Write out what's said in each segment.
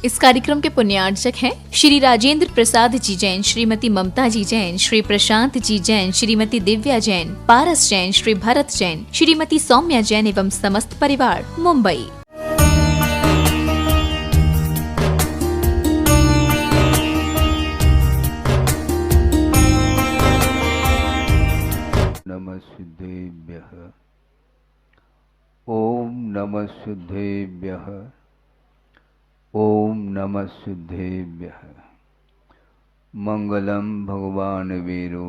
इस कार्यक्रम के पुण्यार्चक हैं श्री राजेंद्र प्रसाद जी जैन, श्रीमती ममता जी जैन, श्री प्रशांत जी जैन, श्रीमती दिव्या जैन, पारस जैन, श्री भरत जैन, श्रीमती सौम्या जैन एवं समस्त परिवार, मुंबई। नमः सिद्धेभ्यः। ओम नमः सिद्धेभ्यः। ओम नमः सिद्धेभ्यः। मंगलम भगवान वीरो,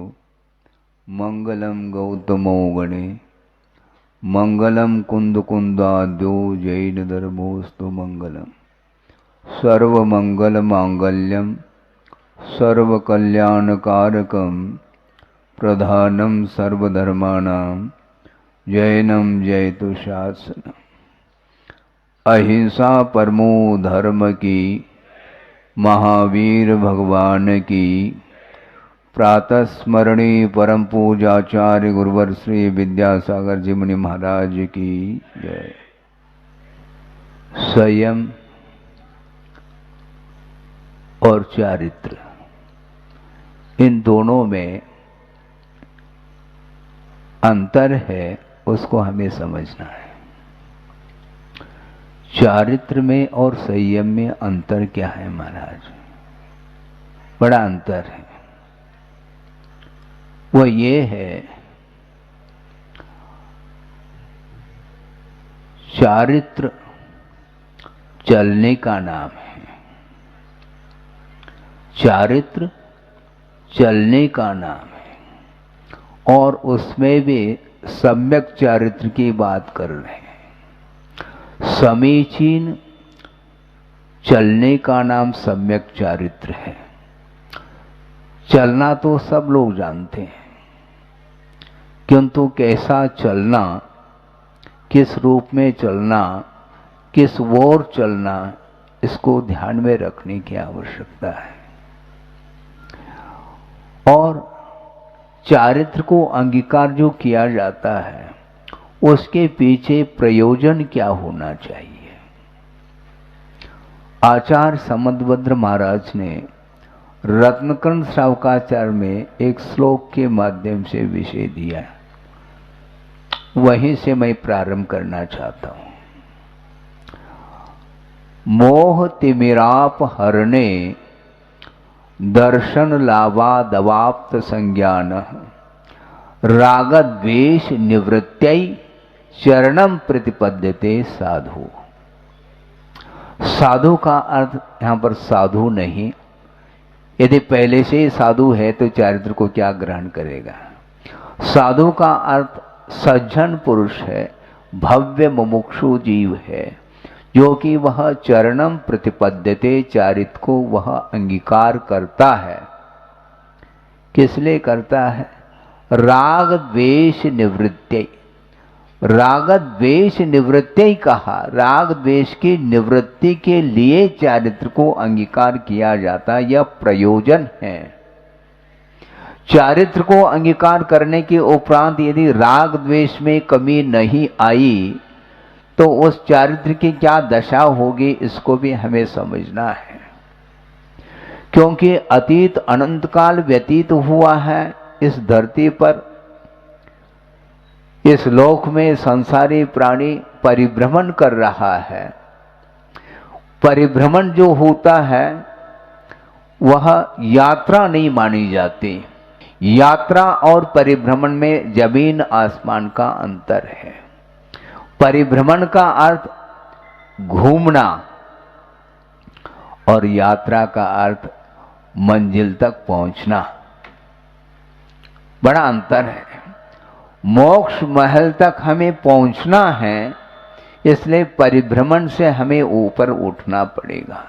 मंगलम गौतमो गणे, मंगलम कुंद कुंदाद्यो जैन धर्मोस्तु मंगलम। सर्वमंगल मांगल्यम सर्वकल्याणकारकम प्रधानम सर्वधर्माणां जैनम जयतु शासनम। अहिंसा परमो धर्म की, महावीर भगवान की। प्रातः स्मरणीय परम पूजाचार्य गुरुवर श्री विद्यासागर जी मुनि महाराज की जय। संयम और चारित्र, इन दोनों में अंतर है, उसको हमें समझना है। चारित्र में और संयम में अंतर क्या है महाराज? बड़ा अंतर है। वो ये है, चारित्र चलने का नाम है। चारित्र चलने का नाम है और उसमें भी सम्यक चारित्र की बात कर रहे हैं। समीचीन चलने का नाम सम्यक चारित्र है। चलना तो सब लोग जानते हैं, किंतु कैसा चलना, किस रूप में चलना, किस ओर चलना, इसको ध्यान में रखने की आवश्यकता है। और चारित्र को अंगीकार जो किया जाता है, उसके पीछे प्रयोजन क्या होना चाहिए। आचार्य समदभद्र महाराज ने रत्नकर्ण श्रावकाचार्य में एक श्लोक के माध्यम से विषय दिया, वहीं से मैं प्रारंभ करना चाहता हूं। मोह तिमिराप हरणे दर्शन लाभादवाप्त संज्ञान राग द्वेष निवृत्त्यै चरणम प्रतिपद्यते साधु। साधु का अर्थ यहां पर साधु नहीं, यदि पहले से ही साधु है तो चारित्र को क्या ग्रहण करेगा। साधु का अर्थ सज्जन पुरुष है, भव्य मुमुक्षु जीव है, जो कि वह चरणम प्रतिपद्यते, चारित्र को वह अंगीकार करता है। किस लिए करता है? राग द्वेष निवृत्ति। राग द्वेष निवृत्ति कहा, राग द्वेष की निवृत्ति के लिए चारित्र को अंगीकार किया जाता, यह प्रयोजन है। चारित्र को अंगीकार करने के उपरांत यदि राग द्वेष में कमी नहीं आई तो उस चारित्र की क्या दशा होगी, इसको भी हमें समझना है। क्योंकि अतीत अनंत काल व्यतीत हुआ है इस धरती पर, इस लोक में संसारी प्राणी परिभ्रमण कर रहा है। परिभ्रमण जो होता है वह यात्रा नहीं मानी जाती। यात्रा और परिभ्रमण में जमीन आसमान का अंतर है। परिभ्रमण का अर्थ घूमना और यात्रा का अर्थ मंजिल तक पहुंचना। बड़ा अंतर है। मोक्ष महल तक हमें पहुंचना है, इसलिए परिभ्रमण से हमें ऊपर उठना पड़ेगा।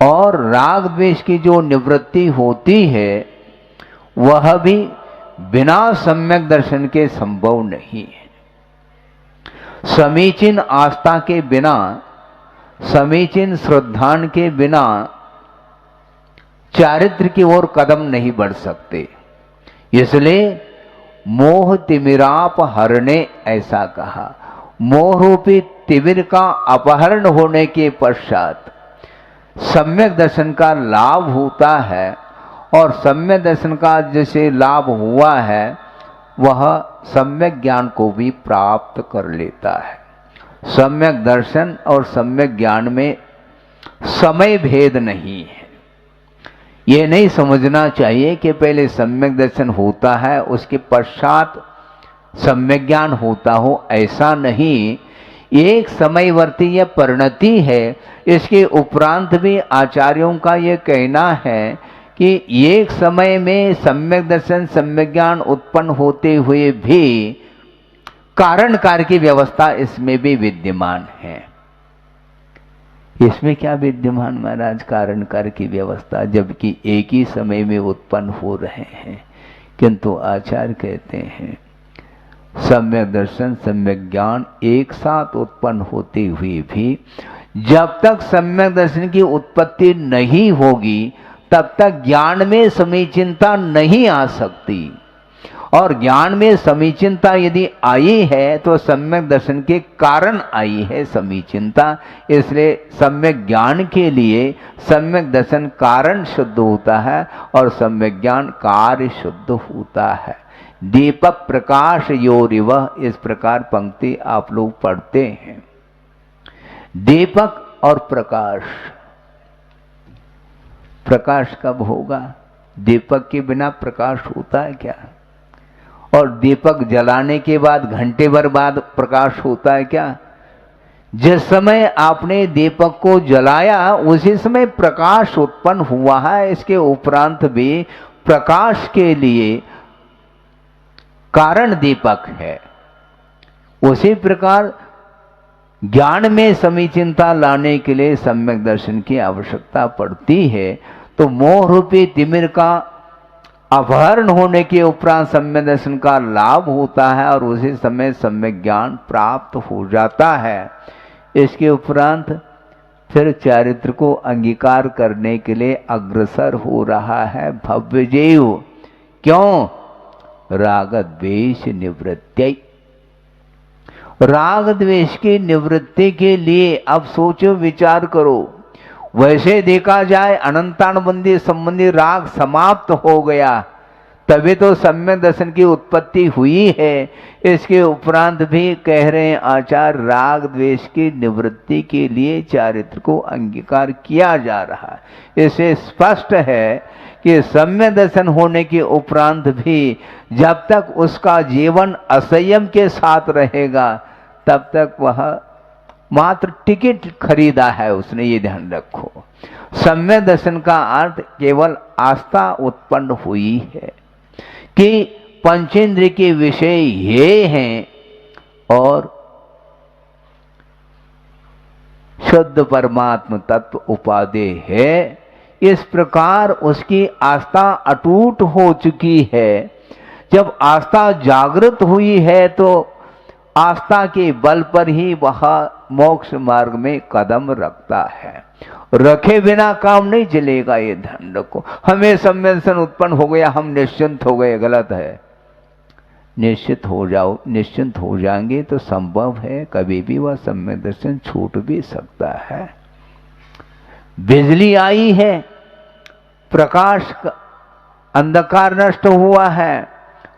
और राग द्वेष की जो निवृत्ति होती है वह भी बिना सम्यक दर्शन के संभव नहीं है। समीचीन आस्था के बिना, समीचीन श्रद्धान के बिना चारित्र की ओर कदम नहीं बढ़ सकते। इसलिए मोह तिमिराप हरणे ऐसा कहा। मोह रूपी तिमिर का अपहरण होने के पश्चात सम्यक दर्शन का लाभ होता है, और सम्यक दर्शन का जैसे लाभ हुआ है वह सम्यक ज्ञान को भी प्राप्त कर लेता है। सम्यक दर्शन और सम्यक ज्ञान में समय भेद नहीं है। ये नहीं समझना चाहिए कि पहले सम्यक दर्शन होता है उसके पश्चात सम्यक ज्ञान होता हो, ऐसा नहीं। एक समयवर्ती यह परिणति है। इसके उपरांत भी आचार्यों का यह कहना है कि एक समय में सम्यक दर्शन सम्यक ज्ञान उत्पन्न होते हुए भी कारण कार्य की व्यवस्था इसमें भी विद्यमान है। इसमें क्या विद्यमान महाराज? कारण कार्य की व्यवस्था, जबकि एक ही समय में उत्पन्न हो रहे हैं। किंतु आचार्य कहते हैं सम्यक दर्शन सम्यक ज्ञान एक साथ उत्पन्न होते हुए भी जब तक सम्यक दर्शन की उत्पत्ति नहीं होगी तब तक ज्ञान में समीचीनता नहीं आ सकती, और ज्ञान में समीचीनता यदि आई है तो सम्यक दर्शन के कारण आई है समीचीनता। इसलिए सम्यक ज्ञान के लिए सम्यक दर्शन कारण शुद्ध होता है और सम्यक ज्ञान कार्य शुद्ध होता है। दीपक प्रकाश योरिव, इस प्रकार पंक्ति आप लोग पढ़ते हैं। दीपक और प्रकाश, प्रकाश कब होगा? दीपक के बिना प्रकाश होता है क्या? और दीपक जलाने के बाद घंटे भर बाद प्रकाश होता है क्या? जिस समय आपने दीपक को जलाया उसी समय प्रकाश उत्पन्न हुआ है। इसके उपरांत भी प्रकाश के लिए कारण दीपक है। उसी प्रकार ज्ञान में समीचीनता लाने के लिए सम्यक दर्शन की आवश्यकता पड़ती है। तो मोह रूपी तिमिर का अपहरण होने के उपरांत सम्यक दर्शन का लाभ होता है और उसी समय सम्यक ज्ञान प्राप्त हो जाता है। इसके उपरांत फिर चारित्र को अंगीकार करने के लिए अग्रसर हो रहा है भव्य जीव। क्यों? राग द्वेष निवृत्ति। राग द्वेष की निवृत्ति के लिए अब सोचो विचार करो। वैसे देखा जाए अनंतानुबंधी संबंधी राग समाप्त हो गया, तभी तो सम्यक दर्शन की उत्पत्ति हुई है। इसके उपरांत भी कह रहे हैं आचार्य राग द्वेष की निवृत्ति के लिए चारित्र को अंगीकार किया जा रहा है। इससे स्पष्ट है कि सम्यक दर्शन होने के उपरांत भी जब तक उसका जीवन असंयम के साथ रहेगा तब तक वह मात्र टिकट खरीदा है उसने, ये ध्यान रखो। सम्यक दर्शन का अर्थ केवल आस्था उत्पन्न हुई है कि पंचेंद्रिय के विषय ये हैं और शुद्ध परमात्म तत्व उपादेय है। इस प्रकार उसकी आस्था अटूट हो चुकी है। जब आस्था जागृत हुई है तो आस्था के बल पर ही वह मोक्ष मार्ग में कदम रखता है। रखे बिना काम नहीं चलेगा, ये ध्यान रखो। हमें सम्यक दर्शन उत्पन्न हो गया, हम निश्चिंत हो गए, गलत है। निश्चित हो जाओ, निश्चिंत हो जाएंगे तो संभव है कभी भी वह सम्यक दर्शन छूट भी सकता है। बिजली आई है, प्रकाश अंधकार नष्ट हुआ है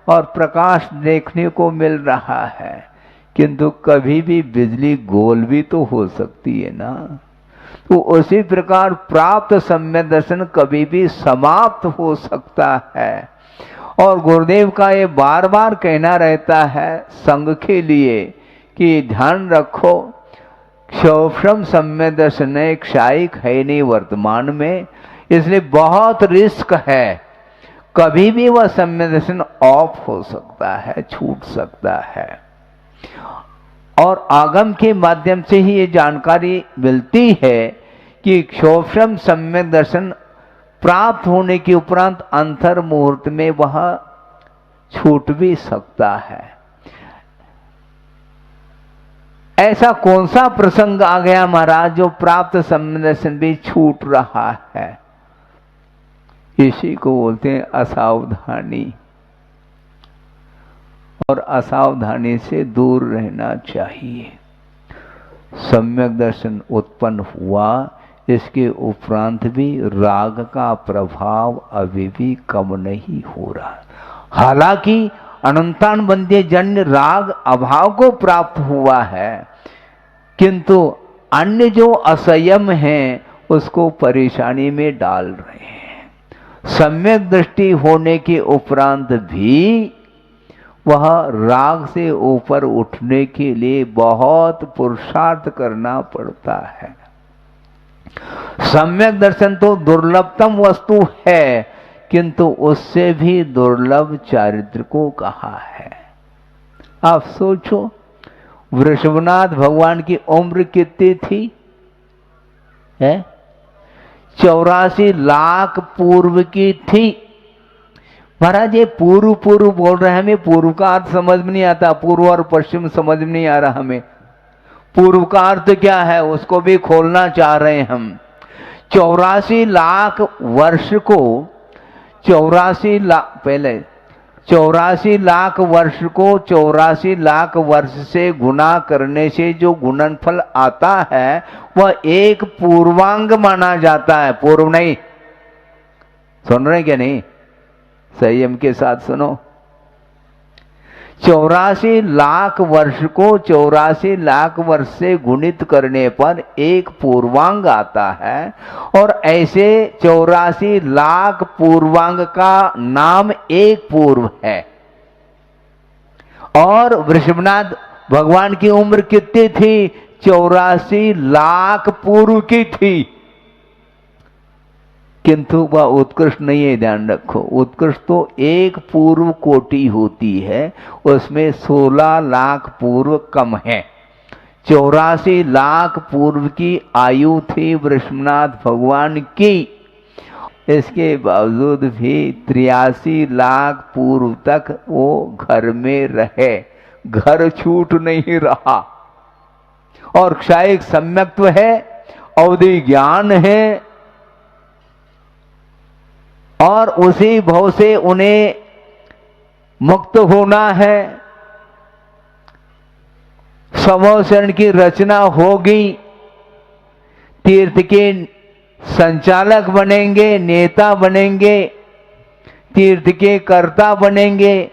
और प्रकाश देखने को मिल रहा है, किंतु कभी भी बिजली गोल भी तो हो सकती है ना। तो उसी प्रकार प्राप्त सम्यक दर्शन कभी भी समाप्त हो सकता है। और गुरुदेव का ये बार बार कहना रहता है संघ के लिए कि ध्यान रखो क्षोभम सम्यक दर्शन क्षायिक है नहीं वर्तमान में, इसलिए बहुत रिस्क है। कभी भी वह सम्यक दर्शन ऑफ हो सकता है, छूट सकता है। और आगम के माध्यम से ही ये जानकारी मिलती है कि क्षोभम सम्यक दर्शन प्राप्त होने के उपरांत अंतर मुहूर्त में वह छूट भी सकता है। ऐसा कौन सा प्रसंग आ गया महाराज जो प्राप्त सम्यक दर्शन भी छूट रहा है? इसी को बोलते हैं असावधानी, और असावधानी से दूर रहना चाहिए। सम्यक दर्शन उत्पन्न हुआ, इसके उपरांत भी राग का प्रभाव अभी भी कम नहीं हो रहा। हालांकि अनंतान बंदे जन्य राग अभाव को प्राप्त हुआ है, किंतु अन्य जो असंयम हैं उसको परेशानी में डाल रहे हैं। सम्यक दृष्टि होने के उपरांत भी वह राग से ऊपर उठने के लिए बहुत पुरुषार्थ करना पड़ता है। सम्यक दर्शन तो दुर्लभतम वस्तु है, किंतु उससे भी दुर्लभ चारित्र को कहा है। आप सोचो, वृषभनाथ भगवान की उम्र कितनी थी? है 84 लाख पूर्व की थी। महाराज ये पूर्व पूर्व बोल रहे हैं, हमें पूर्व का अर्थ समझ में नहीं आता, पूर्व और पश्चिम समझ में नहीं आ रहा हमें। पूर्व का अर्थ क्या है उसको भी खोलना चाह रहे हैं हम। 84 लाख वर्ष को 84 लाख पहले 84 लाख वर्ष को 84 लाख वर्ष से गुना करने से जो गुणनफल आता है वह एक पूर्वांग माना जाता है, पूर्व नहीं। सुन रहे क्या? नहीं, संयम के साथ सुनो। 84 लाख वर्ष को 84 लाख वर्ष से गुणित करने पर एक पूर्वांग आता है, और ऐसे 84 लाख पूर्वांग का नाम एक पूर्व है। और वृषभनाथ भगवान की उम्र कितनी थी? 84 लाख पूर्व की थी, किंतु वह उत्कृष्ट नहीं है। ध्यान रखो, उत्कृष्ट तो एक पूर्व कोटि होती है, उसमें 16 लाख पूर्व कम है। 84 लाख पूर्व की आयु थी वृषभनाथ भगवान की। इसके बावजूद भी 83 लाख पूर्व तक वो घर में रहे, घर छूट नहीं रहा। और क्षायिक सम्यक्त्व है, अवधि ज्ञान है, और उसी भाव से उन्हें मुक्त होना है। स्वभाव शरण की रचना होगी, तीर्थ के संचालक बनेंगे, नेता बनेंगे, तीर्थ के कर्ता बनेंगे।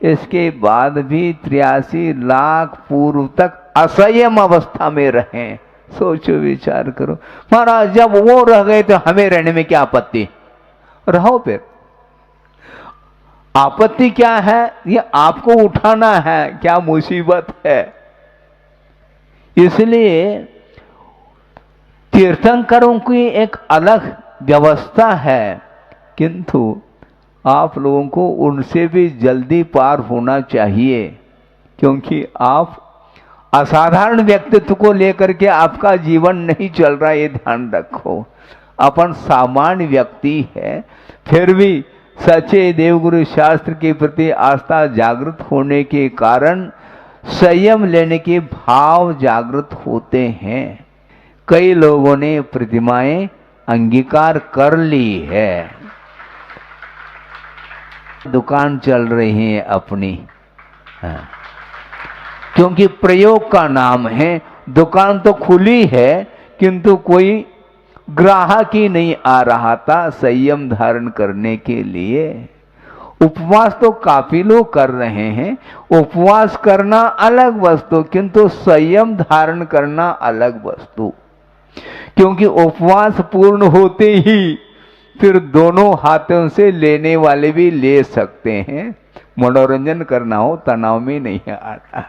इसके बाद भी 83 लाख पूर्व तक असंयम अवस्था में रहें। सोचो, विचार करो। महाराज जब वो रह गए तो हमें रहने में क्या आपत्ति? रहो। फिर आपत्ति क्या है? ये आपको उठाना है, क्या मुसीबत है? इसलिए तीर्थंकरों की एक अलग व्यवस्था है, किंतु आप लोगों को उनसे भी जल्दी पार होना चाहिए, क्योंकि आप असाधारण व्यक्तित्व को लेकर के आपका जीवन नहीं चल रहा, ये ध्यान रखो। अपन सामान्य व्यक्ति है, फिर भी सच्चे देवगुरु शास्त्र के प्रति आस्था जागृत होने के कारण संयम लेने के भाव जागृत होते हैं। कई लोगों ने प्रतिमाएं अंगीकार कर ली है, दुकान चल रही है अपनी, क्योंकि प्रयोग का नाम है। दुकान तो खुली है, किंतु कोई ग्राहक ही नहीं आ रहा था संयम धारण करने के लिए। उपवास तो काफी लोग कर रहे हैं, उपवास करना अलग वस्तु, किंतु संयम धारण करना अलग वस्तु। क्योंकि उपवास पूर्ण होते ही फिर दोनों हाथों से लेने वाले भी ले सकते हैं। मनोरंजन करना हो, तनाव में नहीं आता।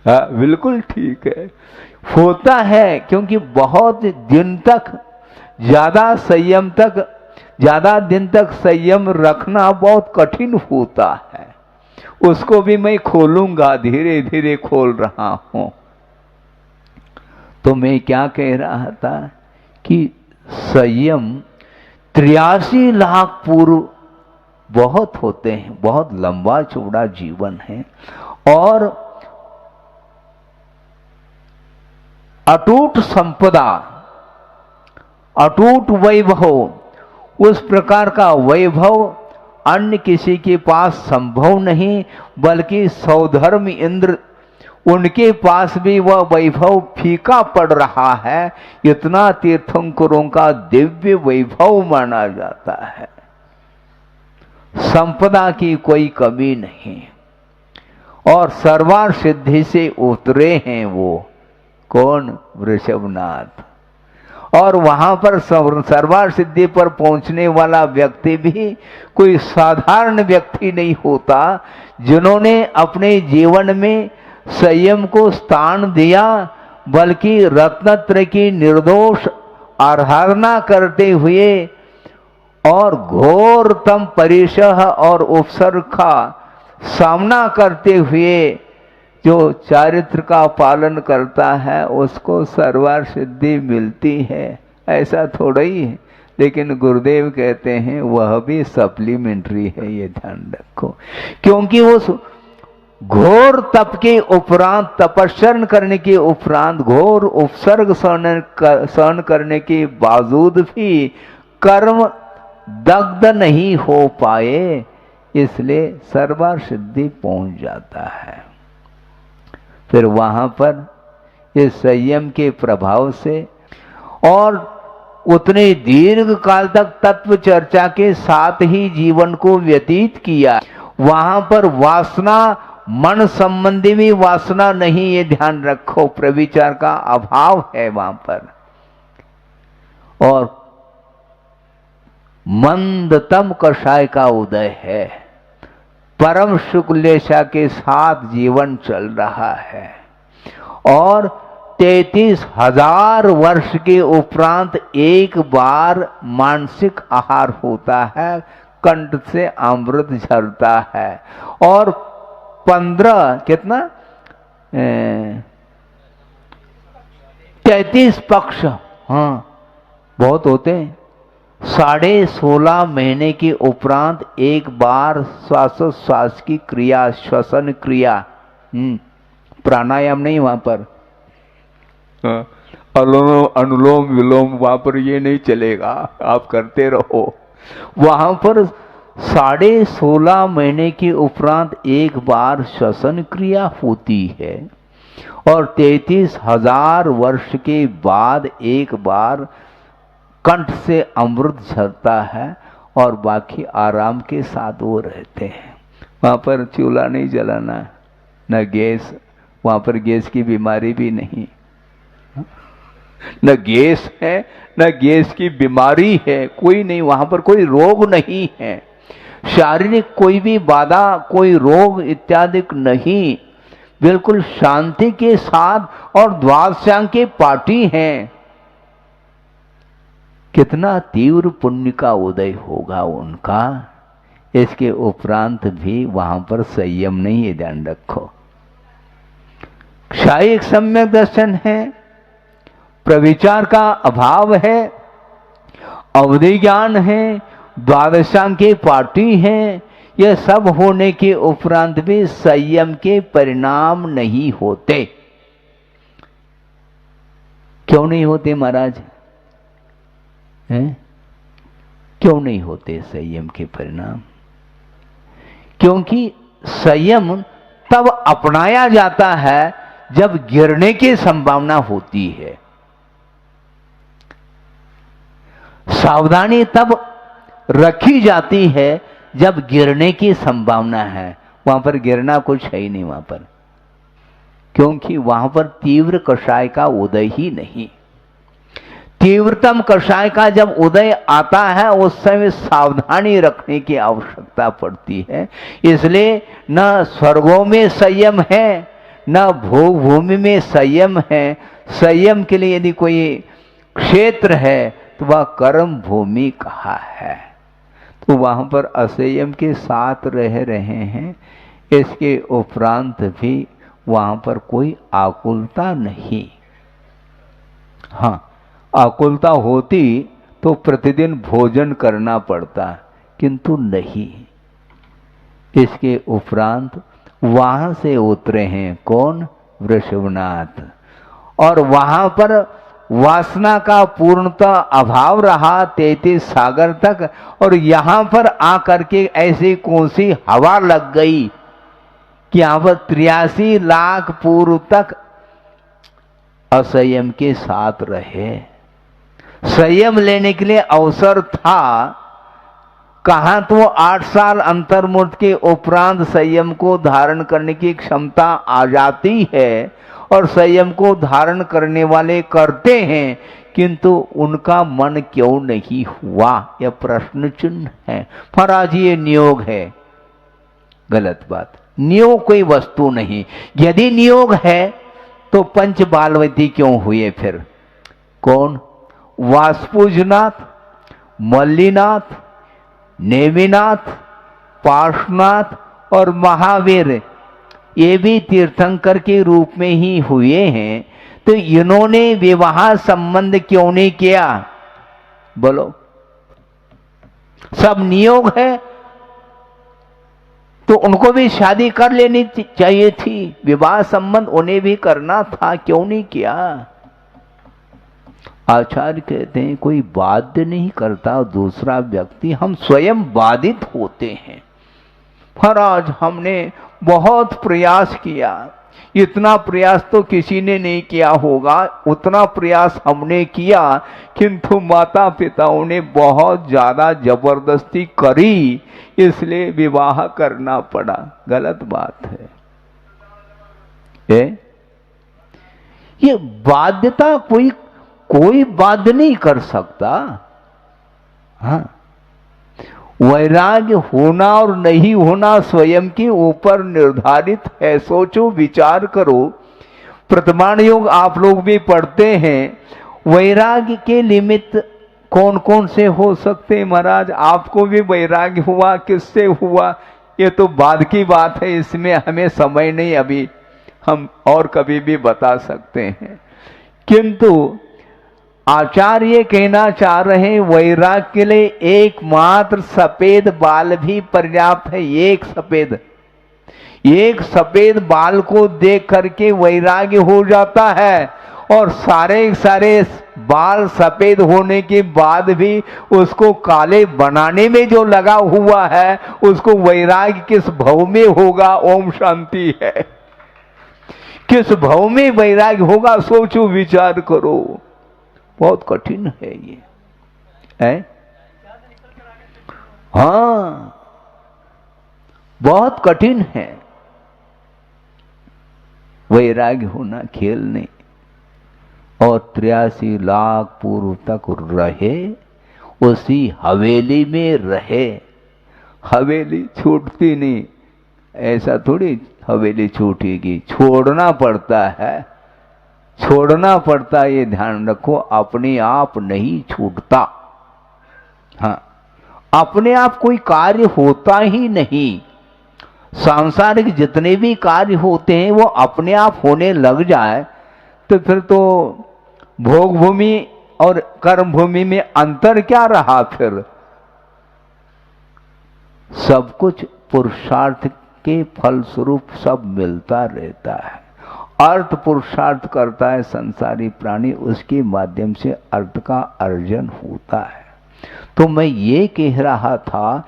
हाँ, बिल्कुल ठीक है, होता है। क्योंकि बहुत दिन तक, ज्यादा दिन तक संयम रखना बहुत कठिन होता है। उसको भी मैं खोलूंगा, धीरे धीरे खोल रहा हूं। तो मैं क्या कह रहा था कि संयम 83 लाख पूर्व बहुत होते हैं, बहुत लंबा चौड़ा जीवन है। और अटूट संपदा, अटूट वैभव, उस प्रकार का वैभव अन्य किसी के पास संभव नहीं, बल्कि सौधर्म इंद्र उनके पास भी वह वैभव फीका पड़ रहा है। इतना तीर्थंकरों का दिव्य वैभव माना जाता है, संपदा की कोई कमी नहीं, और सर्वार सिद्धि से उतरे हैं वो। कौन? वृषभनाथ। और वहां पर सर्वार सिद्धि पर पहुंचने वाला व्यक्ति भी कोई साधारण व्यक्ति नहीं होता। जिन्होंने अपने जीवन में संयम को स्थान दिया, बल्कि रत्नत्रय की निर्दोष आराधना करते हुए और घोरतम परिशह और उपसर्ग का सामना करते हुए जो चारित्र का पालन करता है उसको सर्वार सिद्धि मिलती है। ऐसा थोड़ा ही है, लेकिन गुरुदेव कहते हैं वह भी सप्लीमेंट्री है, ये ध्यान रखो। क्योंकि उस घोर तप के उपरांत, तपस्या करने के उपरांत, घोर उपसर्ग सहन करने के बावजूद भी कर्म दग्ध नहीं हो पाए, इसलिए सर्वार सिद्धि पहुंच जाता है। फिर वहां पर इस संयम के प्रभाव से और उतने दीर्घ काल तक तत्व चर्चा के साथ ही जीवन को व्यतीत किया। वहां पर वासना, मन संबंधी भी वासना नहीं, ये ध्यान रखो, प्रविचार का अभाव है वहां पर। और मंदतम कषाय का उदय है, परम शुक्लेशा के साथ जीवन चल रहा है। और 33,000 वर्ष के उपरांत एक बार मानसिक आहार होता है, कंठ से अमृत झरता है। और 15 कितना 33 पक्ष, हाँ बहुत होते हैं, 16.5 महीने के उपरांत एक बार श्वासोश्वास की क्रिया, श्वसन क्रिया, प्राणायाम नहीं वहां पर, अनुलोम विलोम वहां पर ये नहीं चलेगा, आप करते रहो। वहां पर 16.5 महीने के उपरांत एक बार श्वसन क्रिया होती है, और 33,000 वर्ष के बाद एक बार कंठ से अमृत झरता है, और बाकी आराम के साथ वो रहते हैं। वहां पर चूल्हा नहीं जलाना, न गैस, वहां पर गैस की बीमारी भी नहीं, न गैस है न गैस की बीमारी है, कोई नहीं, वहां पर कोई रोग नहीं है, शारीरिक कोई भी बाधा, कोई रोग इत्यादि नहीं, बिल्कुल शांति के साथ। और द्वादशांग के पाठी हैं, कितना तीव्र पुण्य का उदय होगा उनका। इसके उपरांत भी वहां पर संयम नहीं है, ध्यान रखो। क्षायिक सम्यक दर्शन है, प्रविचार का अभाव है, अवधि ज्ञान है, द्वादशांग के पाठी हैं, यह सब होने के उपरांत भी संयम के परिणाम नहीं होते। क्यों नहीं होते महाराज? हैं? क्यों नहीं होते संयम के परिणाम? क्योंकि संयम तब अपनाया जाता है जब गिरने की संभावना होती है। सावधानी तब रखी जाती है जब गिरने की संभावना है। वहां पर गिरना कुछ है ही नहीं वहां पर, क्योंकि वहां पर तीव्र कषाय का उदय ही नहीं। तीव्रतम कषाय का जब उदय आता है उस समय सावधानी रखने की आवश्यकता पड़ती है। इसलिए न स्वर्गों में संयम है, न भोग भूमि में संयम है। संयम के लिए यदि कोई क्षेत्र है तो वह कर्म भूमि कहा है। तो वहां पर असंयम के साथ रह रहे हैं। इसके उपरांत भी वहां पर कोई आकुलता नहीं। हाँ, आकुलता होती तो प्रतिदिन भोजन करना पड़ता, किंतु नहीं। इसके उपरांत वहां से उतरे हैं कौन? वृषभनाथ। और वहां पर वासना का पूर्णतः अभाव रहा 33 सागर तक, और यहां पर आकर के ऐसी कौन सी हवा लग गई कि यहां पर 83 लाख पूर्व तक असंयम के साथ रहे। संयम लेने के लिए अवसर था, कहां तो 8 साल अंतर्मुक्त के उपरांत संयम को धारण करने की क्षमता आ जाती है, और संयम को धारण करने वाले करते हैं, किंतु उनका मन क्यों नहीं हुआ, यह प्रश्न चिन्ह है। महाराज ये नियोग है, गलत बात। नियोग कोई वस्तु नहीं। यदि नियोग है तो पंच बालवती क्यों हुए फिर? कौन? वासपूजनाथ, मल्लीनाथ, नेमिनाथ, पार्श्वनाथ और महावीर, ये भी तीर्थंकर के रूप में ही हुए हैं। तो इन्होंने विवाह संबंध क्यों नहीं किया? बोलो। सब नियोग है तो उनको भी शादी कर लेनी चाहिए थी, विवाह संबंध उन्हें भी करना था, क्यों नहीं किया? आचार्य कहते हैं कोई बाध्य नहीं करता दूसरा व्यक्ति, हम स्वयं बाधित होते हैं। महाराज हमने बहुत प्रयास किया, इतना प्रयास तो किसी ने नहीं किया होगा, उतना प्रयास हमने किया, किंतु माता पिताओं ने बहुत ज्यादा जबरदस्ती करी, इसलिए विवाह करना पड़ा। गलत बात है। ये बाध्यता कोई बाध्य नहीं कर सकता। हाँ, वैराग्य होना और नहीं होना स्वयं के ऊपर निर्धारित है। सोचो, विचार करो। प्रथमाण योग आप लोग भी पढ़ते हैं, वैराग्य के निमित्त कौन कौन से हो सकते हैं? महाराज आपको भी वैराग्य हुआ, किससे हुआ? ये तो बाद की बात है, इसमें हमें समय नहीं, अभी हम और कभी भी बता सकते हैं। किंतु आचार्य कहना चाह रहे हैं वैराग्य के लिए एकमात्र सफेद बाल भी पर्याप्त है। एक सफेद बाल को देख करके वैराग्य हो जाता है, और सारे बाल सफेद होने के बाद भी उसको काले बनाने में जो लगा हुआ है, उसको वैराग्य किस भाव में होगा? ओम शांति है। किस भाव में वैराग्य होगा? सोचो, विचार करो। बहुत कठिन है ये है? हाँ, बहुत कठिन है। वैराग्य होना खेल नहीं। और 83 लाख पूर्व तक रहे, उसी हवेली में रहे। हवेली छूटती नहीं, ऐसा थोड़ी हवेली छूटेगी, छोड़ना पड़ता है, छोड़ना पड़ता, ये ध्यान रखो। अपने आप नहीं छूटता। हाँ, अपने आप कोई कार्य होता ही नहीं। सांसारिक जितने भी कार्य होते हैं वो अपने आप होने लग जाए तो फिर तो भोग भूमि और कर्म भूमि में अंतर क्या रहा? फिर सब कुछ पुरुषार्थ के फलस्वरूप सब मिलता रहता है। अर्थ पुरुषार्थ करता है संसारी प्राणी, उसके माध्यम से अर्थ का अर्जन होता है। तो मैं ये कह रहा था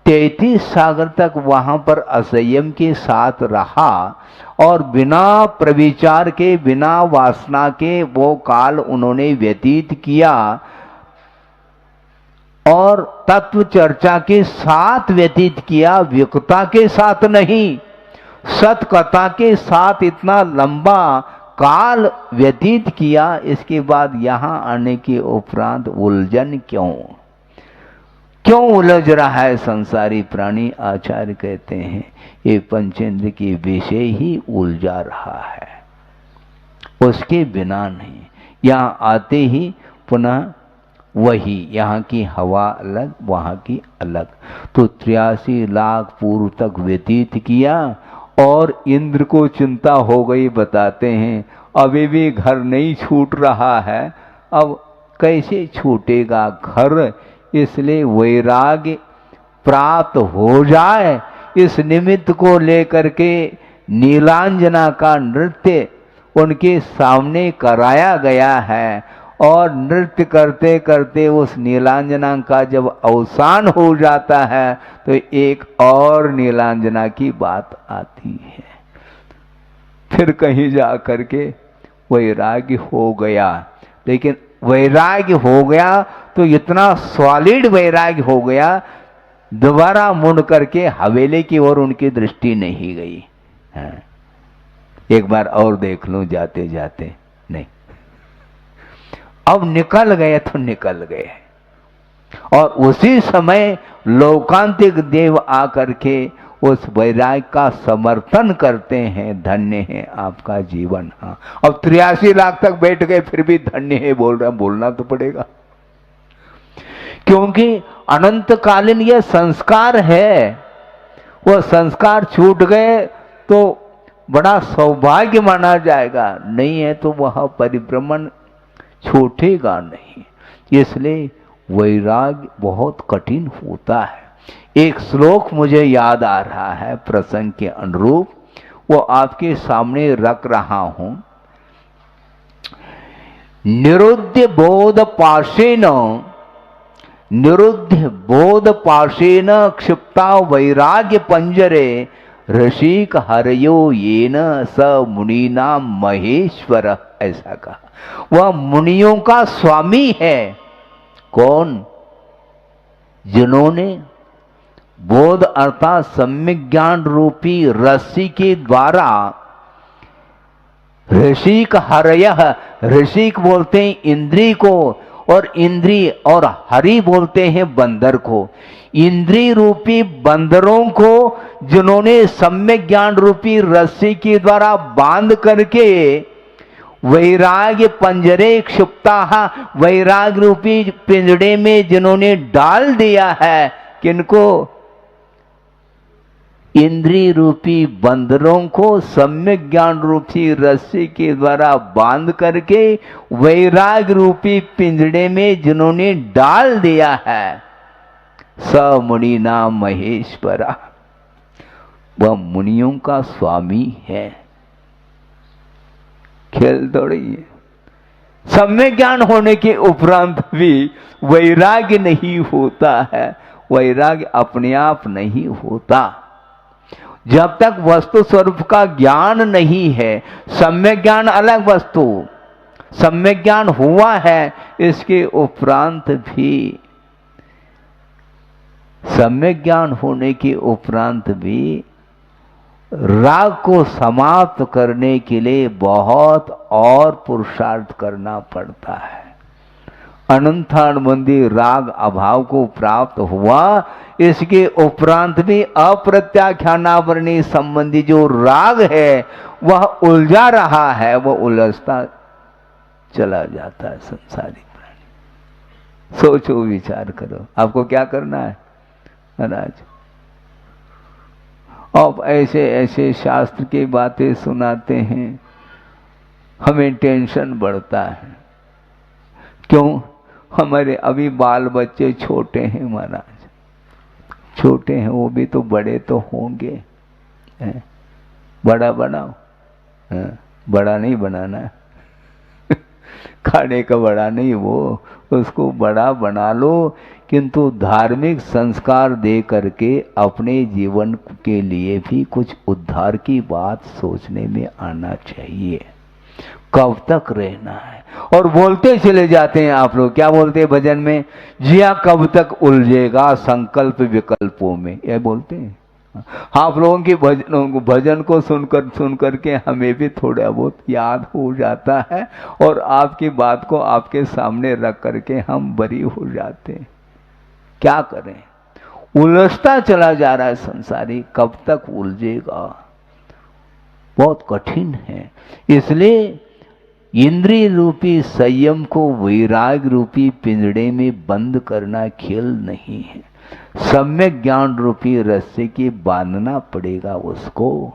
33 सागर तक वहां पर असंयम के साथ रहा, और बिना प्रविचार के, बिना वासना के वो काल उन्होंने व्यतीत किया, और तत्व चर्चा के साथ व्यतीत किया, विकता के साथ नहीं, सतकथा के साथ इतना लंबा काल व्यतीत किया। इसके बाद यहां आने के उपरांत उलझन क्यों उलझ रहा है संसारी प्राणी? आचार्य कहते हैं ये पंचेंद्र के विषय ही उलझा रहा है, उसके बिना नहीं। यहाँ आते ही पुनः वही, यहाँ की हवा अलग, वहाँ की अलग। तो 83 लाख पूर्व तक व्यतीत किया, और इंद्र को चिंता हो गई। बताते हैं अभी भी घर नहीं छूट रहा है, अब कैसे छूटेगा घर? इसलिए वैराग्य प्राप्त हो जाए, इस निमित्त को लेकर के नीलांजना का नृत्य उनके सामने कराया गया है। और नृत्य करते करते उस नीलांजना का जब अवसान हो जाता है तो एक और नीलांजना की बात आती है। फिर कहीं जा करके वैराग्य हो गया, लेकिन वैराग्य हो गया तो इतना सॉलिड वैराग्य हो गया, दोबारा मुड़ करके हवेली की ओर उनकी दृष्टि नहीं गई। हाँ, एक बार और देख लूं जाते जाते, नहीं, अब निकल गए तो निकल गए। और उसी समय लोकांतिक देव आकर के उस वैराग्य का समर्थन करते हैं। धन्य है आपका जीवन। हाँ, अब 83 लाख तक बैठ गए फिर भी धन्य है बोल रहा, बोलना तो पड़ेगा, क्योंकि अनंतकालीन यह संस्कार है। वो संस्कार छूट गए तो बड़ा सौभाग्य माना जाएगा, नहीं है तो वह परिभ्रमण छूटेगा नहीं। इसलिए वैराग्य बहुत कठिन होता है। एक श्लोक मुझे याद आ रहा है प्रसंग के अनुरूप, वो आपके सामने रख रहा हूं। निरुद्ध बोध पाशेन, निरुद्ध बोध पाशेन क्षिप्ता वैराग्य पंजरे ऋषिक हरयो येन स मुनीना महेश्वर। ऐसा कहा, वह मुनियों का स्वामी है। कौन? जिन्होंने बोध अर्थात सम्यक ज्ञान रूपी रस्सी के द्वारा, ऋषिक हरयः, ऋषिक बोलते हैं इंद्री को, और इंद्री और हरि बोलते हैं बंदर को। इंद्री रूपी बंदरों को जिन्होंने सम्यक ज्ञान रूपी रस्सी के द्वारा बांध करके वैराग्य पंजरे क्षिप्ता, वैराग्य रूपी पिंजड़े में जिन्होंने डाल दिया है, किनको? इंद्रिय रूपी बंदरों को सम्यक ज्ञान रूपी रस्सी के द्वारा बांध करके वैराग्य रूपी पिंजड़े में जिन्होंने डाल दिया है, स मुनि नाम महेश्वरा, वह मुनियों का स्वामी है। खेल थोड़ी है। सम्यक ज्ञान होने के उपरांत भी वैराग्य नहीं होता है। वैराग्य अपने आप नहीं होता जब तक वस्तु स्वरूप का ज्ञान नहीं है। सम्यक ज्ञान अलग वस्तु, सम्यक ज्ञान हुआ है, इसके उपरांत भी, सम्यक ज्ञान होने के उपरांत भी राग को समाप्त करने के लिए बहुत और पुरुषार्थ करना पड़ता है। अनंतानुबंधी राग अभाव को प्राप्त हुआ, इसके उपरांत भी अप्रत्याख्यानावरणी संबंधी जो राग है वह उलझा रहा है, वह उलझता चला जाता है संसारी प्राणी। सोचो, विचार करो, आपको क्या करना है महाराज? अब ऐसे ऐसे शास्त्र की बातें सुनाते हैं, हमें टेंशन बढ़ता है। क्यों? हमारे अभी बाल बच्चे छोटे हैं महाराज, छोटे हैं, वो भी तो बड़े तो होंगे। बड़ा बनाओ, बड़ा नहीं बनाना खाने का बड़ा नहीं, वो उसको बड़ा बना लो, किंतु धार्मिक संस्कार दे करके अपने जीवन के लिए भी कुछ उद्धार की बात सोचने में आना चाहिए। कब तक रहना है? और बोलते चले जाते हैं आप लोग, क्या बोलते हैं भजन में? जिया कब तक उलझेगा संकल्प विकल्पों में, यह बोलते हैं। आप लोगों की भजन को सुन करके हमें भी थोड़ा बहुत याद हो जाता है, और आपकी बात को आपके सामने रख करके हम बरी हो जाते हैं। क्या करें? उलझता चला जा रहा है संसारी, कब तक उलझेगा? बहुत कठिन है। इसलिए इंद्रिय रूपी संयम को वैराग रूपी पिंजड़े में बंद करना खेल नहीं है। सम्यक ज्ञान रूपी रस्से की बांधना पड़ेगा, उसको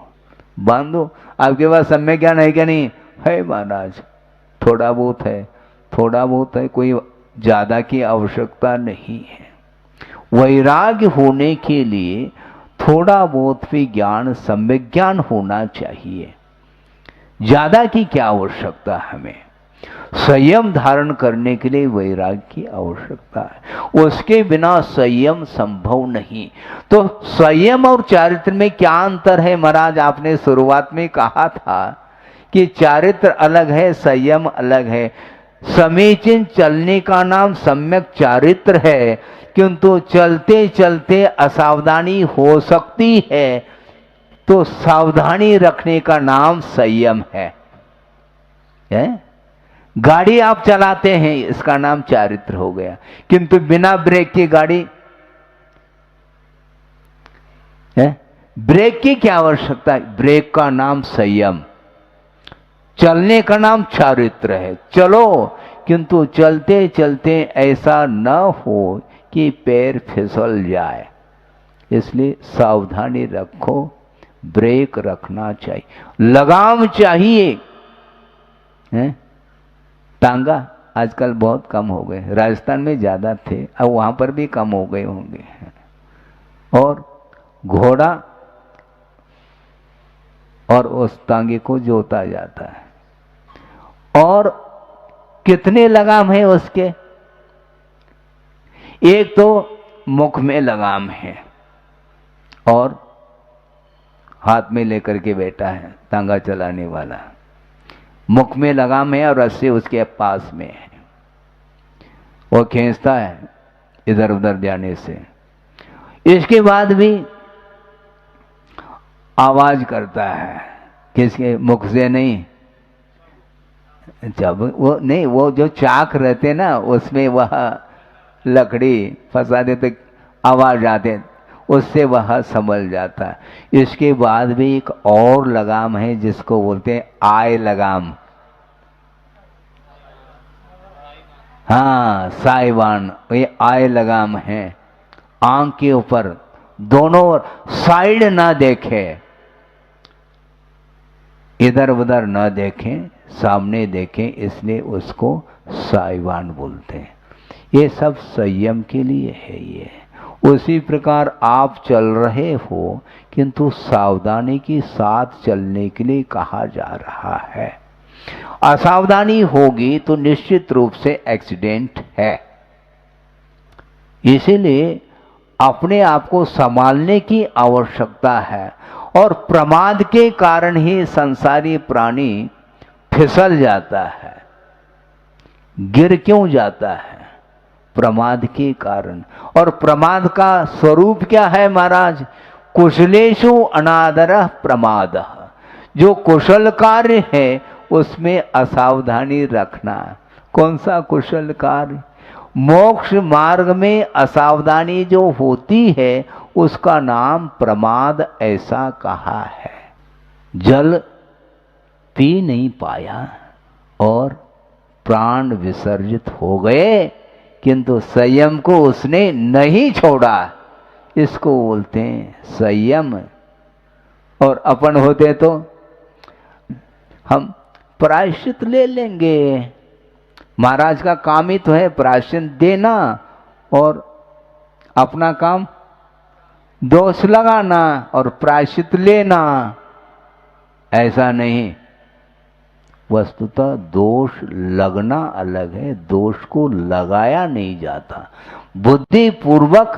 बांधो। आपके पास सम्यक ज्ञान है क्या? नहीं है महाराज, थोड़ा बहुत है, थोड़ा बहुत है, कोई ज्यादा की आवश्यकता नहीं है। वैराग्य होने के लिए थोड़ा बहुत भी ज्ञान, सम्यक ज्ञान होना चाहिए। ज्यादा की क्या आवश्यकता हमें? संयम धारण करने के लिए वैराग्य की आवश्यकता है, उसके बिना संयम संभव नहीं। तो संयम और चारित्र में क्या अंतर है महाराज? आपने शुरुआत में कहा था कि चारित्र अलग है, संयम अलग है। समीचीन चलने का नाम सम्यक चारित्र है, किंतु चलते चलते असावधानी हो सकती है, तो सावधानी रखने का नाम संयम है। गाड़ी आप चलाते हैं, इसका नाम चारित्र हो गया, किंतु बिना ब्रेक की गाड़ी है, ब्रेक की क्या आवश्यकता है? ब्रेक का नाम संयम, चलने का नाम चारित्र है। चलो, किंतु चलते चलते ऐसा न हो कि पैर फिसल जाए, इसलिए सावधानी रखो, ब्रेक रखना चाहिए, लगाम चाहिए। टांगा आजकल बहुत कम हो गए, राजस्थान में ज्यादा थे, अब वहां पर भी कम हो गए होंगे। और घोड़ा और उस टांगे को जोता जाता है। और कितने लगाम है उसके? एक तो मुख में लगाम है और हाथ में लेकर के बैठा है टांगा चलाने वाला, मुख में लगाम है और रस्सी उसके पास में है, वो खींचता है इधर उधर जाने से। इसके बाद भी आवाज करता है, किसके? मुख से नहीं, जब वो नहीं, वो जो चाक रहते ना उसमें वह लकड़ी फंसा देते, आवाज आते, उससे वह संभल जाता है। इसके बाद भी एक और लगाम है जिसको बोलते हैं आय लगाम। हाँ, साइवान, ये आय लगाम है। आंख के ऊपर दोनों साइड ना देखे, इधर उधर ना देखें, सामने देखें, इसलिए उसको साइवान बोलते हैं। ये सब संयम के लिए है। ये उसी प्रकार आप चल रहे हो, किंतु सावधानी के साथ चलने के लिए कहा जा रहा है। असावधानी होगी तो निश्चित रूप से एक्सीडेंट है। इसीलिए अपने आप को संभालने की आवश्यकता है, और प्रमाद के कारण ही संसारी प्राणी फिसल जाता है। गिर क्यों जाता है? प्रमाद के कारण। और प्रमाद का स्वरूप क्या है महाराज? कुशलेषु अनादरः प्रमादः। जो कुशल कार्य है उसमें असावधानी रखना। कौन सा कुशल कार्य? मोक्ष मार्ग में असावधानी जो होती है उसका नाम प्रमाद ऐसा कहा है। जल पी नहीं पाया और प्राण विसर्जित हो गए, किंतु संयम को उसने नहीं छोड़ा, इसको बोलते हैं संयम। और अपन होते तो हम प्रायश्चित ले लेंगे, महाराज का काम ही तो है प्रायश्चित देना और अपना काम दोष लगाना और प्रायश्चित लेना। ऐसा नहीं, वस्तुतः दोष लगना अलग है, दोष को लगाया नहीं जाता। बुद्धि पूर्वक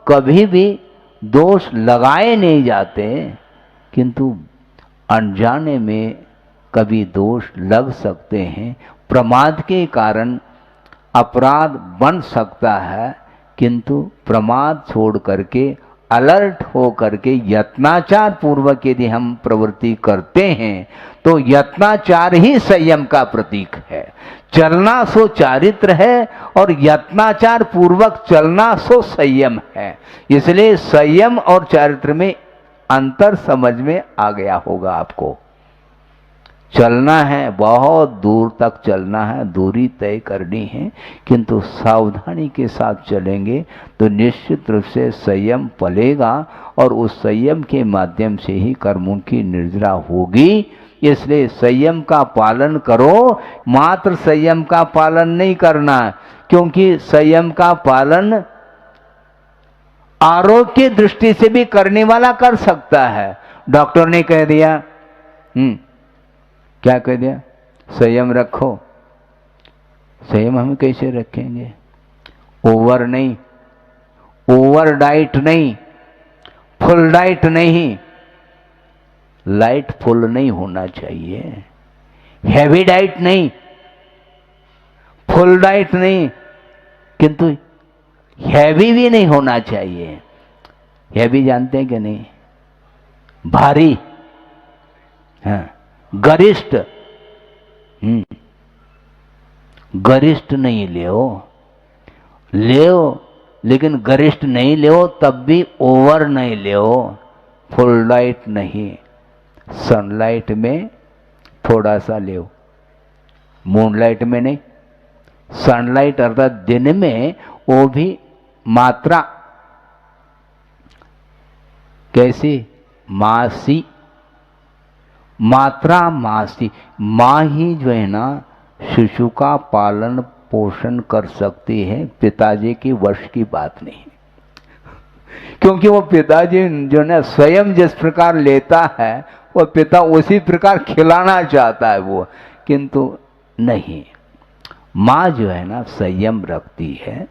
कभी भी दोष लगाए नहीं जाते, किंतु अनजाने में कभी दोष लग सकते हैं। प्रमाद के कारण अपराध बन सकता है, किंतु प्रमाद छोड़ करके अलर्ट हो करके यत्नाचार पूर्वक यदि हम प्रवृत्ति करते हैं तो यत्नाचार ही संयम का प्रतीक है। चलना सो चारित्र है और यत्नाचार पूर्वक चलना सो संयम है। इसलिए संयम और चारित्र में अंतर समझ में आ गया होगा आपको। चलना है, बहुत दूर तक चलना है, दूरी तय करनी है, किंतु सावधानी के साथ चलेंगे तो निश्चित रूप से संयम पलेगा और उस संयम के माध्यम से ही कर्मों की निर्जरा होगी। इसलिए संयम का पालन करो, मात्र संयम का पालन नहीं करना, क्योंकि संयम का पालन आरोग्य की दृष्टि से भी करने वाला कर सकता है। डॉक्टर ने कह दिया क्या कह दिया? संयम रखो, संयम हम कैसे रखेंगे? ओवर नहीं, ओवर डाइट नहीं, फुल डाइट नहीं, लाइट फुल नहीं होना चाहिए, हैवी डाइट नहीं, फुल डाइट नहीं, किंतु हैवी भी नहीं होना चाहिए। हैवी जानते हैं कि नहीं? भारी, हाँ, गरिष्ठ, गरिष्ठ नहीं ले लेकिन गरिष्ठ नहीं ले, तब भी ओवर नहीं ले, फुल लाइट नहीं, सनलाइट में थोड़ा सा ले, मूनलाइट में नहीं। सनलाइट अर्थात दिन में वो भी मात्रा कैसी? मासी, मात्रा मासी। माँ ही जो है ना शिशु का पालन पोषण कर सकती है, पिताजी की वश की बात नहीं। क्योंकि वो पिताजी जो ना स्वयं जिस प्रकार लेता है वो पिता उसी प्रकार खिलाना चाहता है वो, किंतु नहीं। माँ जो है ना संयम रखती है,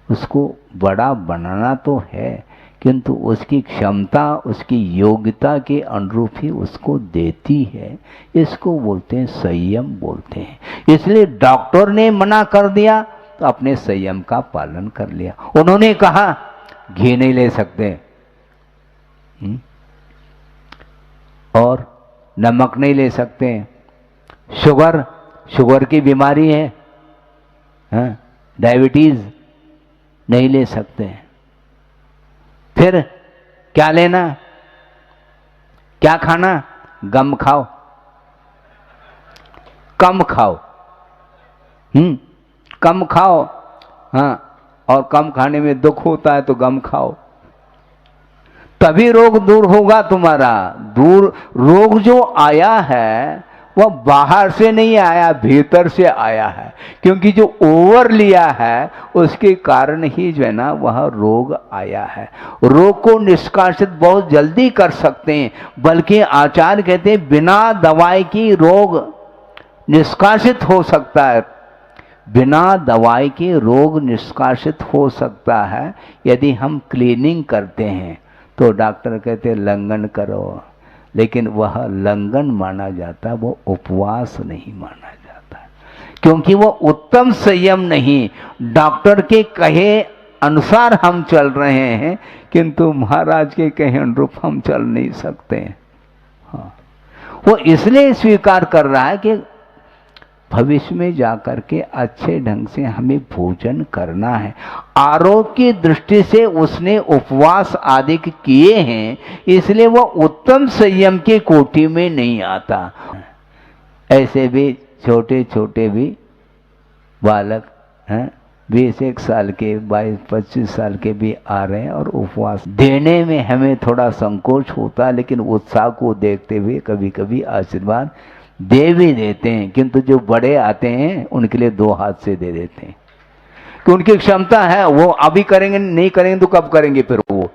उसको बड़ा बनाना तो है, किंतु उसकी क्षमता उसकी योग्यता के अनुरूप ही उसको देती है। इसको बोलते हैं संयम बोलते हैं। इसलिए डॉक्टर ने मना कर दिया तो अपने संयम का पालन कर लिया। उन्होंने कहा घी नहीं ले सकते और नमक नहीं ले सकते, शुगर की बीमारी है, डायबिटीज नहीं ले सकते। फिर क्या लेना, क्या खाना? गम खाओ, कम खाओ, कम खाओ, हाँ, और कम खाने में दुख होता है तो गम खाओ, तभी रोग दूर होगा तुम्हारा। रोग जो आया है वह बाहर से नहीं आया, भीतर से आया है, क्योंकि जो ओवर लिया है उसके कारण ही जो है ना वह रोग आया है। रोग को निष्कासित बहुत जल्दी कर सकते हैं, बल्कि आचार्य कहते हैं बिना दवाई की रोग निष्कासित हो सकता है। बिना दवाई के रोग निष्कासित हो सकता है यदि हम क्लीनिंग करते हैं। तो डॉक्टर कहते हैं लंघन करो, लेकिन वह लंघन माना जाता, वो उपवास नहीं माना जाता, क्योंकि वो उत्तम संयम नहीं। डॉक्टर के कहे अनुसार हम चल रहे हैं, किंतु महाराज के कहे अनुरूप हम चल नहीं सकते। हाँ, वो इसलिए स्वीकार कर रहा है कि भविष्य में जाकर के अच्छे ढंग से हमें भोजन करना है। आरोग्य की दृष्टि से उसने उपवास आदि किए हैं, इसलिए वह उत्तम संयम के कोटि में नहीं आता। ऐसे भी छोटे छोटे भी बालक हैं, 20 साल के 22-25 साल के भी आ रहे हैं और उपवास देने में हमें थोड़ा संकोच होता है, लेकिन उत्साह को देखते हुए कभी कभी आशीर्वाद दे भी देते हैं। किंतु जो बड़े आते हैं उनके लिए 2 हाथ से दे देते हैं कि उनकी क्षमता है, वो अभी करेंगे, नहीं करेंगे तो कब करेंगे? फिर वो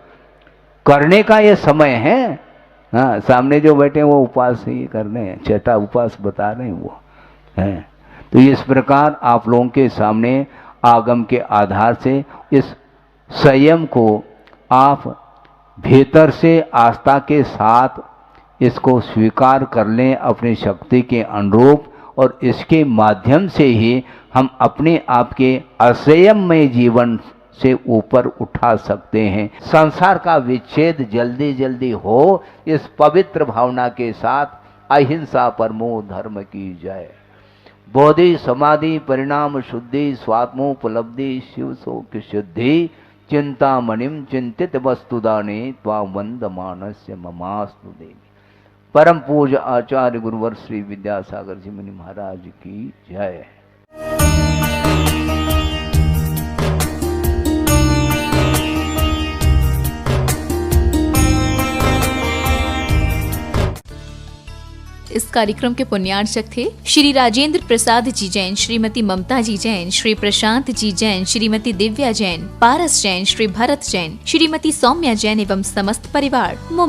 करने का ये समय है। हाँ, सामने जो बैठे हैं वो उपवास ही कर रहे हैं, 6ठा उपवास बता रहे हैं वो हैं। तो इस प्रकार आप लोगों के सामने आगम के आधार से इस संयम को आप भीतर से आस्था के साथ इसको स्वीकार कर लें अपनी शक्ति के अनुरूप, और इसके माध्यम से ही हम अपने आप के असंयममय जीवन से ऊपर उठा सकते हैं। संसार का विच्छेद जल्दी जल्दी हो, इस पवित्र भावना के साथ अहिंसा परमो धर्म की जय। बोधि समाधि परिणाम शुद्धि स्वात्मोपलब्धि शिव शोक शुद्धि चिंतामणिम चिंतित वस्तुदाने त्वां वंदमानस्य ममास्तु देवी। परम पूज्य आचार्य गुरुवर श्री विद्यासागर जी मुनि महाराज की जय। इस कार्यक्रम के पुण्यार्चक थे श्री राजेंद्र प्रसाद जी जैन, श्रीमती ममता जी जैन, श्री प्रशांत जी जैन, श्रीमती दिव्या जैन, पारस जैन, श्री भरत जैन, श्रीमती सौम्या जैन एवं समस्त परिवार। मुंबई।